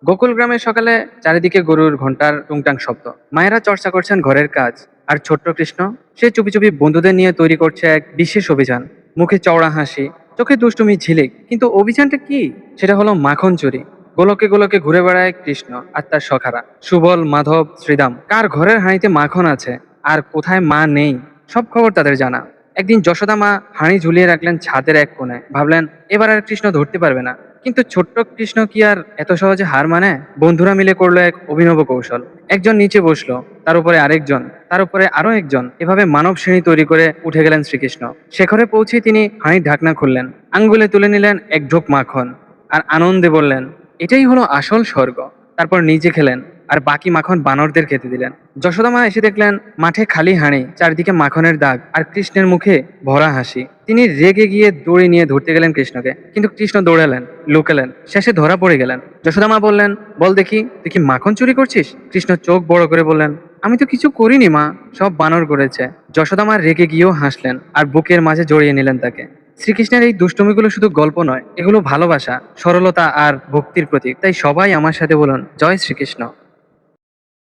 গোকুল গ্রামের সকালে চারিদিকে গরুর ঘন্টার টুংটাং শব্দ। মায়েরা চর্চা করছেন ঘরের কাজ। আর ছোট্ট কৃষ্ণ, সে চুপি চুপি বন্ধুদের নিয়ে তৈরি করছে এক বিশেষ অভিযান। মুখে চওড়া হাসি, চোখে দুষ্টুমি ঝিলিক। কিন্তু অভিযানটা কি? সেটা হলো মাখন চুরি। গোলকে গোলকে ঘুরে বেড়ায় কৃষ্ণ আর তার সখারা সুবল, মাধব, শ্রীদাম। কার ঘরের হাঁড়িতে মাখন আছে আর কোথায় মা নেই, সব খবর তাদের জানা। একদিন যশোদা মা হাঁড়ি ঝুলিয়ে রাখলেন ছাদের এক কোণে। ভাবলেন এবার আর কৃষ্ণ ধরতে পারবে না। কিন্তু ছোট্ট কৃষ্ণ কি আর এত সহজে হার মানে? বন্ধুরা মিলে করলো এক অভিনব কৌশল। একজন নিচে বসলো, তার উপরে আরেকজন, তার উপরে আরো একজন। এভাবে মানব শ্রেণী তৈরি করে উঠে গেলেন শ্রীকৃষ্ণ। শেখরে পৌঁছে তিনি হাঁড়ির ঢাকনা খুললেন, আঙ্গুলে তুলে নিলেন এক ঢোক মাখন, আর আনন্দে বললেন, এটাই হলো আসল স্বর্গ। তারপর নিজে খেলেন, আর বাকি মাখন বানরদের খেতে দিলেন। যশোদা মা এসে দেখলেন মাঠে খালি হাঁড়ি, চারদিকে মাখনের দাগ, আর কৃষ্ণের মুখে ভরা হাসি। তিনি রেগে গিয়ে দড়ি নিয়ে ধরতে গেলেন কৃষ্ণকে, কিন্তু কৃষ্ণ দৌড়ালেন, লুকালেন, শেষে ধরা পড়ে গেলেন। যশোদা মা বললেন, বল দেখি, তুই কি মাখন চুরি করছিস? কৃষ্ণ চোখ বড় করে বললেন, আমি তো কিছু করিনি মা, সব বানর করেছে। যশোদা মা রেগে গিয়েও হাসলেন, আর বুকের মাঝে জড়িয়ে নিলেন তাকে। শ্রীকৃষ্ণের এই দুষ্টমিগুলো শুধু গল্প নয়, এগুলো ভালোবাসা, সরলতা আর ভক্তির প্রতীক। তাই সবাই আমার সাথে বলুন, জয় শ্রীকৃষ্ণ।